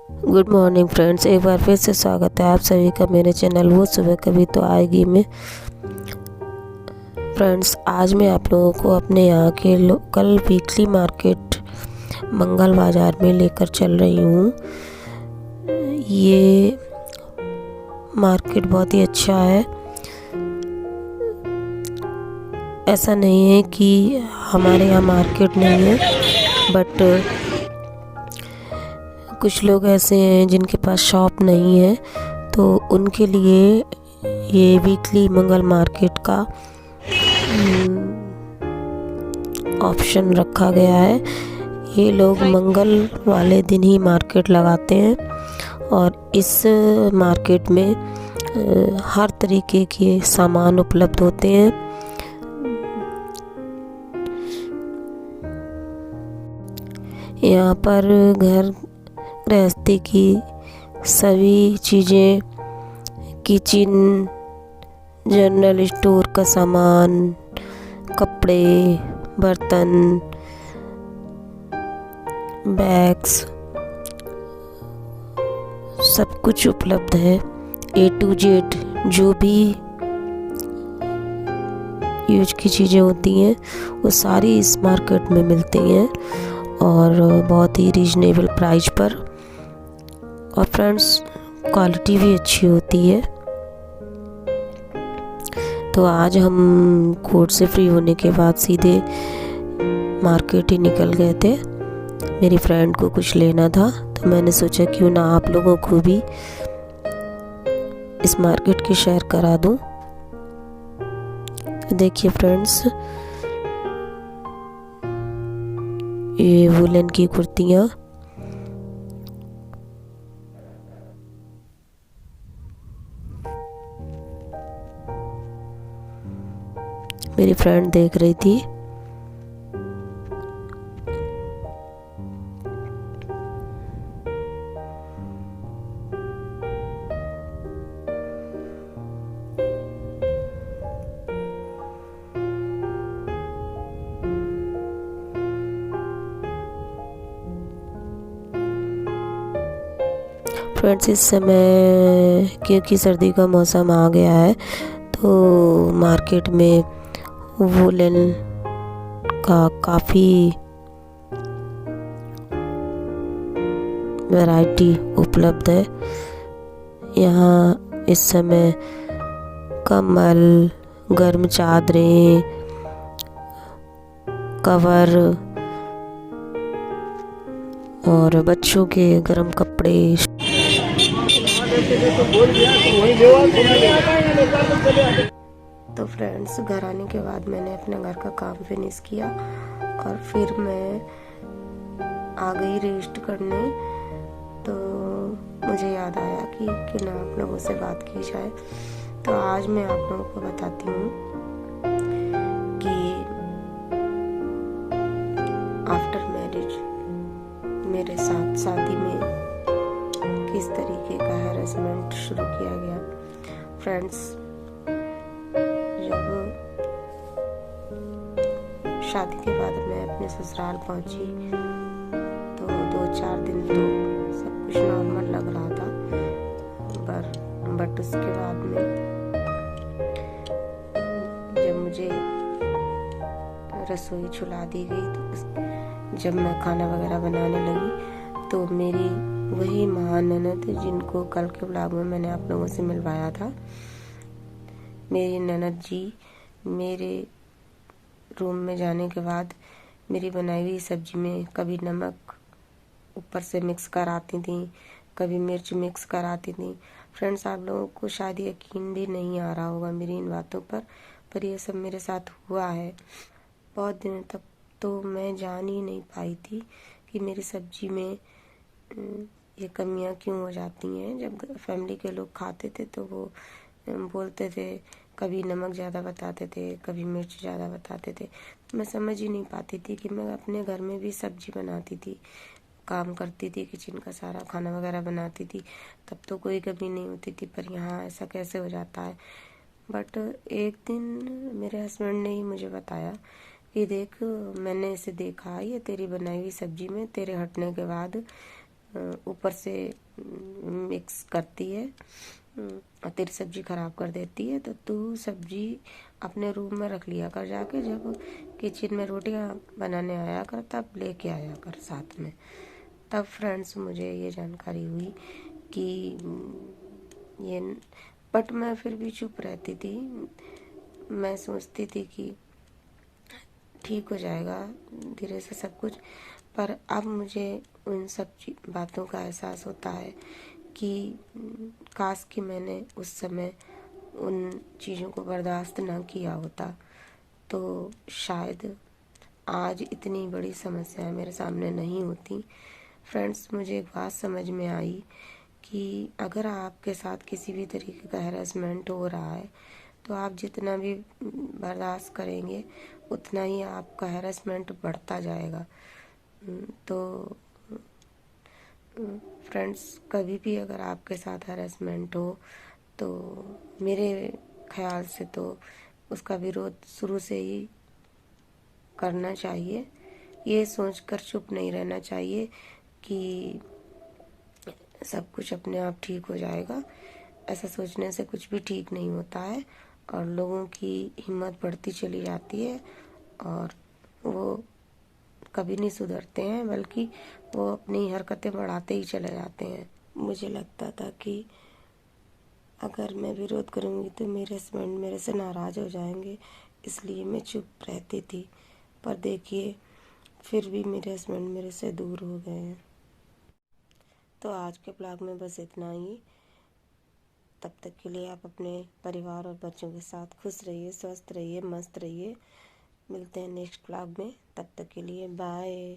Good morning friends, एक बार फिर से स्वागत है आप सभी का मेरे चैनल वो सुबह कभी तो आएगी में। फ्रेंड्स, आज मैं आप लोगों को अपने यहाँ के लोकल वीकली मार्केट मंगल बाज़ार में लेकर चल रही हूँ। ये मार्केट बहुत ही अच्छा है। ऐसा नहीं है कि हमारे यहाँ मार्केट नहीं है, बट कुछ लोग ऐसे हैं जिनके पास शॉप नहीं है, तो उनके लिए ये वीकली मंगल मार्केट का ऑप्शन रखा गया है। ये लोग मंगल वाले दिन ही मार्केट लगाते हैं और इस मार्केट में हर तरीके के सामान उपलब्ध होते हैं। यहाँ पर घर गृहस्थी की सभी चीज़ें, किचन, जनरल स्टोर का सामान, कपड़े, बर्तन, बैग्स, सब कुछ उपलब्ध है। A to Z जो भी यूज की चीज़ें होती हैं वो सारी इस मार्केट में मिलती हैं और बहुत ही रीजनेबल प्राइस पर। और फ्रेंड्स, क्वालिटी भी अच्छी होती है। तो आज हम कोर्ट से फ्री होने के बाद सीधे मार्केट ही निकल गए थे। मेरी फ्रेंड को कुछ लेना था, तो मैंने सोचा क्यों ना आप लोगों को भी इस मार्केट की शेयर करा दूं। देखिए फ्रेंड्स, ये वुलन की कुर्तियाँ, मेरी फ्रेंड देख रही थी। फ्रेंड्स, इस समय क्योंकि सर्दी का मौसम आ गया है, तो मार्केट में वुलन का काफ़ी वैरायटी उपलब्ध है। यहाँ इस समय कम्बल, गर्म चादरें, कवर और बच्चों के गर्म कपड़े। तो फ्रेंड्स, घर आने के बाद मैंने अपने घर का काम फिनिश किया और फिर मैं आ गई रेस्ट करने। तो मुझे याद आया कि क्यों ना आप लोगों से बात की जाए। तो आज मैं आप लोगों को बताती हूँ कि आफ्टर मैरिज मेरे साथ शादी में किस तरीके का हैरेसमेंट शुरू किया गया। फ्रेंड्स, जब शादी के बाद मैं अपने ससुराल पहुंची तो 2-4 दिन तो सब कुछ नॉर्मल लग रहा था, बट उसके बाद में जब मुझे रसोई छुला दी गई, तो जब मैं खाना वगैरह बनाने लगी तो मेरी वही महान ननद जिनको कल के ब्लॉग में मैंने आप लोगों से मिलवाया था, मेरी ननद जी मेरे रूम में जाने के बाद मेरी बनाई हुई सब्जी में कभी नमक ऊपर से मिक्स कराती थी, कभी मिर्च मिक्स कराती थी। फ्रेंड्स, आप लोगों को शायद यकीन भी नहीं आ रहा होगा मेरी इन बातों पर ये सब मेरे साथ हुआ है। बहुत दिनों तक तो मैं जान ही नहीं पाई थी कि मेरी सब्जी में ये कमियां क्यों हो जाती हैं। जब फैमिली के लोग खाते थे तो वो बोलते थे, कभी नमक ज़्यादा बताते थे, कभी मिर्च ज़्यादा बताते थे। मैं समझ ही नहीं पाती थी कि मैं अपने घर में भी सब्जी बनाती थी, काम करती थी, किचन का सारा खाना वगैरह बनाती थी, तब तो कोई कमी नहीं होती थी, पर यहाँ ऐसा कैसे हो जाता है। बट एक दिन मेरे हस्बैंड ने ही मुझे बताया कि देख, मैंने इसे देखा, ये तेरी बनाई हुई सब्जी में तेरे हटने के बाद ऊपर से मिक्स करती है और तेरी सब्जी खराब कर देती है, तो तू सब्जी अपने रूम में रख लिया कर जाके, जब किचन में रोटियां बनाने आया कर तब लेके आया कर साथ में। तब फ्रेंड्स मुझे ये जानकारी हुई कि ये, बट मैं फिर भी चुप रहती थी। मैं सोचती थी कि ठीक हो जाएगा धीरे से सब कुछ, पर अब मुझे उन सब बातों का एहसास होता है कि काश कि मैंने उस समय उन चीज़ों को बर्दाश्त ना किया होता तो शायद आज इतनी बड़ी समस्या मेरे सामने नहीं होती। फ्रेंड्स, मुझे एक बात समझ में आई कि अगर आपके साथ किसी भी तरीके का हैरेसमेंट हो रहा है तो आप जितना भी बर्दाश्त करेंगे उतना ही आपका हैरेसमेंट बढ़ता जाएगा। तो फ्रेंड्स, कभी भी अगर आपके साथ हैरेसमेंट हो तो मेरे ख्याल से तो उसका विरोध शुरू से ही करना चाहिए। ये सोचकर चुप नहीं रहना चाहिए कि सब कुछ अपने आप ठीक हो जाएगा। ऐसा सोचने से कुछ भी ठीक नहीं होता है और लोगों की हिम्मत बढ़ती चली जाती है और वो कभी नहीं सुधरते हैं, बल्कि वो अपनी हरकतें बढ़ाते ही चले जाते हैं। मुझे लगता था कि अगर मैं विरोध करूँगी तो मेरे हस्बैंड मेरे से नाराज़ हो जाएंगे, इसलिए मैं चुप रहती थी। पर देखिए, फिर भी मेरे हस्बैंड मेरे से दूर हो गए हैं। तो आज के ब्लॉग में बस इतना ही। तब तक के लिए आप अपने परिवार और बच्चों के साथ खुश रहिए, स्वस्थ रहिए, मस्त रहिए। मिलते हैं नेक्स्ट ब्लॉग में। तब तक के लिए बाय।